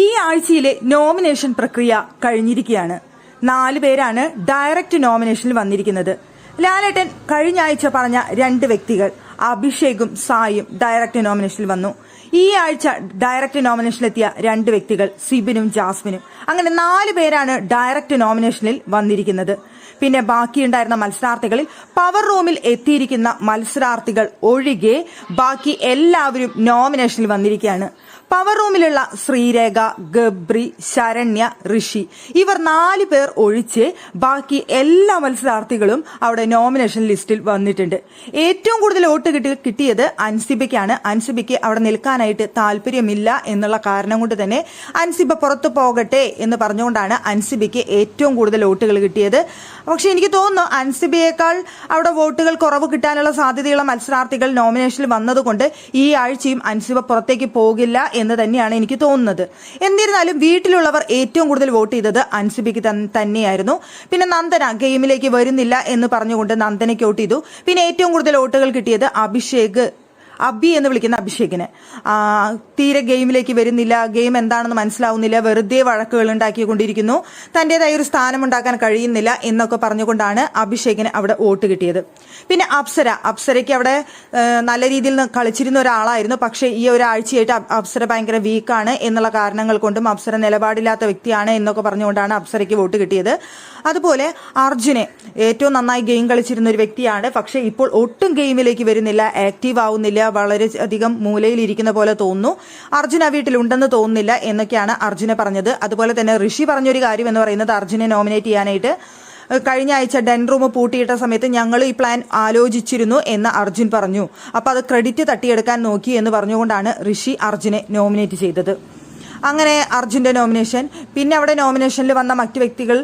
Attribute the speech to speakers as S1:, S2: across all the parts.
S1: ഈ ആഴ്ചയിലെ നോമിനേഷൻ പ്രക്രിയ കഴിഞ്ഞിരിക്കുകയാണ്. 4 പേരാണ് ഡയറക്റ്റ് നോമിനേഷനിൽ വന്നിരിക്കുന്നത്. ലാലേട്ടൻ കഴിഞ്ഞ ആഴ്ച പറഞ്ഞ 2 വ്യക്തികൾ അഭിഷേകും സായും ഡയറക്റ്റ് നോമിനേഷനിൽ വന്നു. ഈ ആഴ്ച ഡയറക്റ്റ് നോമിനേഷനിലെത്തിയ 2 വ്യക്തികൾ സിബിനും ജാസ്മിനും. അങ്ങനെ 4 പേരാണ് ഡയറക്റ്റ് നോമിനേഷനിൽ വന്നിരിക്കുന്നത്. പിന്നെ ബാക്കിയുണ്ടായിരുന്ന മത്സരാർത്ഥികളിൽ പവർ റൂമിൽ എത്തിയിരിക്കുന്ന മത്സരാർത്ഥികൾ ഒഴികെ ബാക്കി എല്ലാവരും നോമിനേഷനിൽ വന്നിരിക്കുകയാണ്. പവർ റൂമിലുള്ള ശ്രീരേഖ, ഗബ്രി, ശരണ്യ, ഋഷി ഇവർ 4 പേർ ഒഴിച്ച് ബാക്കി എല്ലാ മത്സരാർത്ഥികളും അവിടെ നോമിനേഷൻ ലിസ്റ്റിൽ വന്നിട്ടുണ്ട്. ഏറ്റവും കൂടുതൽ വോട്ട് കിട്ടിയത് അൻസിബയ്ക്കാണ്. അൻസിബയ്ക്ക് അവിടെ നിൽക്കാനായിട്ട് താല്പര്യമില്ല എന്നുള്ള കാരണം കൊണ്ട് തന്നെ അൻസിബ പുറത്തു പോകട്ടെ എന്ന് പറഞ്ഞുകൊണ്ടാണ് അൻസിബയ്ക്ക് ഏറ്റവും കൂടുതൽ വോട്ടുകൾ കിട്ടിയത്. പക്ഷെ എനിക്ക് തോന്നുന്നു അൻസിബയേക്കാൾ അവിടെ വോട്ടുകൾ കുറവ് കിട്ടാനുള്ള സാധ്യതയുള്ള മത്സരാർത്ഥികൾ നോമിനേഷനിൽ വന്നതുകൊണ്ട് ഈ ആഴ്ചയും അൻസിബ പുറത്തേക്ക് പോകില്ല എന്ന് തന്നെയാണ് എനിക്ക് തോന്നുന്നത്. എന്നിരുന്നാലും വീട്ടിലുള്ളവർ ഏറ്റവും കൂടുതൽ വോട്ട് ചെയ്തത് അൻസിബയ്ക്ക് തന്നെയായിരുന്നു. പിന്നെ നന്ദന ഗെയിമിലേക്ക് വരുന്നില്ല എന്ന് പറഞ്ഞുകൊണ്ട് നന്ദനയ്ക്ക് വോട്ട് ചെയ്തു. പിന്നെ ഏറ്റവും കൂടുതൽ വോട്ടുകൾ കിട്ടിയത് അബി എന്ന് വിളിക്കുന്ന അഭിഷേകിന്. തീരെ ഗെയിമിലേക്ക് വരുന്നില്ല, ഗെയിം എന്താണെന്ന് മനസ്സിലാവുന്നില്ല, വെറുതെ വഴക്കുകൾ ഉണ്ടാക്കിക്കൊണ്ടിരിക്കുന്നു, തന്റേതായ ഒരു സ്ഥാനം ഉണ്ടാക്കാൻ കഴിയുന്നില്ല എന്നൊക്കെ പറഞ്ഞുകൊണ്ടാണ് അഭിഷേകിന് അവിടെ വോട്ട് കിട്ടിയത്. പിന്നെ അപ്സരയ്ക്ക് അവിടെ നല്ല രീതിയിൽ കളിച്ചിരുന്ന ഒരാളായിരുന്നു. പക്ഷേ ഈ ഒരാഴ്ചയായിട്ട് അപ്സര ഭയങ്കര വീക്കാണ് എന്നുള്ള കാരണങ്ങൾ കൊണ്ടും അപ്സര നിലപാടില്ലാത്ത വ്യക്തിയാണ് എന്നൊക്കെ പറഞ്ഞുകൊണ്ടാണ് അപ്സരയ്ക്ക് വോട്ട് കിട്ടിയത്. അതുപോലെ അർജുനെ ഏറ്റവും നന്നായി ഗെയിം കളിച്ചിരുന്ന ഒരു വ്യക്തിയാണ്. പക്ഷെ ഇപ്പോൾ ഒട്ടും ഗെയിമിലേക്ക് വരുന്നില്ല, ആക്റ്റീവ് ആവുന്നില്ല, വളരെ അധികം മൂലയിൽ ഇരിക്കുന്ന പോലെ തോന്നുന്നു. അർജുന വീട്ടിലുണ്ടെന്ന് തോന്നുന്നില്ല എന്നൊക്കെയാണ് അർജുനെ പറഞ്ഞത്. അതുപോലെ തന്നെ ഋഷി പറഞ്ഞൊരു കാര്യം എന്ന് പറയുന്നത് അർജുനെ നോമിനേറ്റ് ചെയ്യാനായിട്ട് കഴിഞ്ഞ ആഴ്ച ഡെൻ റൂം പൂട്ടിയിട്ട സമയത്ത് ഞങ്ങൾ ഈ പ്ലാൻ ആലോചിച്ചിരുന്നു എന്ന് അർജുൻ പറഞ്ഞു. അപ്പൊ അത് ക്രെഡിറ്റ് തട്ടിയെടുക്കാൻ നോക്കി എന്ന് പറഞ്ഞുകൊണ്ടാണ് ഋഷി അർജുനെ നോമിനേറ്റ് ചെയ്തത്. അങ്ങനെ അർജുന്റെ നോമിനേഷൻ. പിന്നെ അവിടെ നോമിനേഷനിൽ വന്ന മറ്റു വ്യക്തികൾ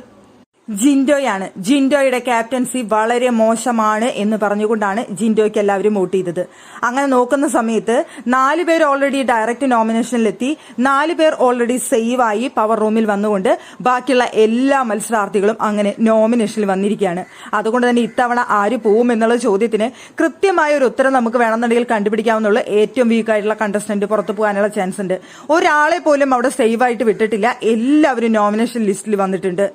S1: ജിൻഡോയാണ്. ജിൻഡോയുടെ ക്യാപ്റ്റൻസി വളരെ മോശമാണ് എന്ന് പറഞ്ഞുകൊണ്ടാണ് ജിൻഡോയ്ക്ക് എല്ലാവരും വോട്ട് ചെയ്തത്. അങ്ങനെ നോക്കുന്ന സമയത്ത് 4 പേർ ഓൾറെഡി ഡയറക്റ്റ് നോമിനേഷനിലെത്തി, 4 പേർ ഓൾറെഡി സേവ് ആയി പവർ റൂമിൽ വന്നുകൊണ്ട് ബാക്കിയുള്ള എല്ലാ മത്സരാർത്ഥികളും അങ്ങനെ നോമിനേഷനിൽ വന്നിരിക്കുകയാണ്. അതുകൊണ്ട് തന്നെ ഇത്തവണ ആര് പോവും എന്നുള്ള ചോദ്യത്തിന് കൃത്യമായ ഒരു ഉത്തരം നമുക്ക് വേണമെന്നുണ്ടെങ്കിൽ കണ്ടുപിടിക്കാവുന്നുള്ളൂ. ഏറ്റവും വീക്കായിട്ടുള്ള കണ്ടസ്റ്റന്റ് പുറത്തു പോകാനുള്ള ചാൻസ് ഉണ്ട്. ഒരാളെ പോലും അവിടെ സേവ് ആയിട്ട് വിട്ടിട്ടില്ല. എല്ലാവരും നോമിനേഷൻ ലിസ്റ്റിൽ വന്നിട്ടുണ്ട്.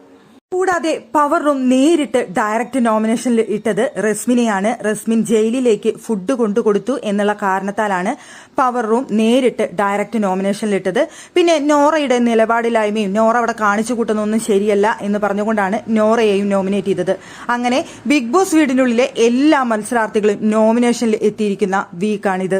S1: കൂടാതെ പവർ റൂം നേരിട്ട് ഡയറക്റ്റ് നോമിനേഷനിൽ ഇട്ടത് റസ്മിനെയാണ്. റസ്മിൻ ജയിലിലേക്ക് ഫുഡ് കൊണ്ടുകൊടുത്തു എന്നുള്ള കാരണത്താലാണ് പവർ റൂം നേരിട്ട് ഡയറക്റ്റ് നോമിനേഷനിൽ ഇട്ടത്. പിന്നെ നോറയുടെ നിലപാടില്ലായ്മയും നോറ അവിടെ കാണിച്ചു കൂട്ടുന്നൊന്നും ശരിയല്ല എന്ന് പറഞ്ഞുകൊണ്ടാണ് നോറയെയും നോമിനേറ്റ് ചെയ്തത്. അങ്ങനെ ബിഗ് ബോസ് വീടിനുള്ളിലെ എല്ലാ മത്സരാർത്ഥികളും നോമിനേഷനിൽ എത്തിയിരിക്കുന്ന വീക്കാണിത്.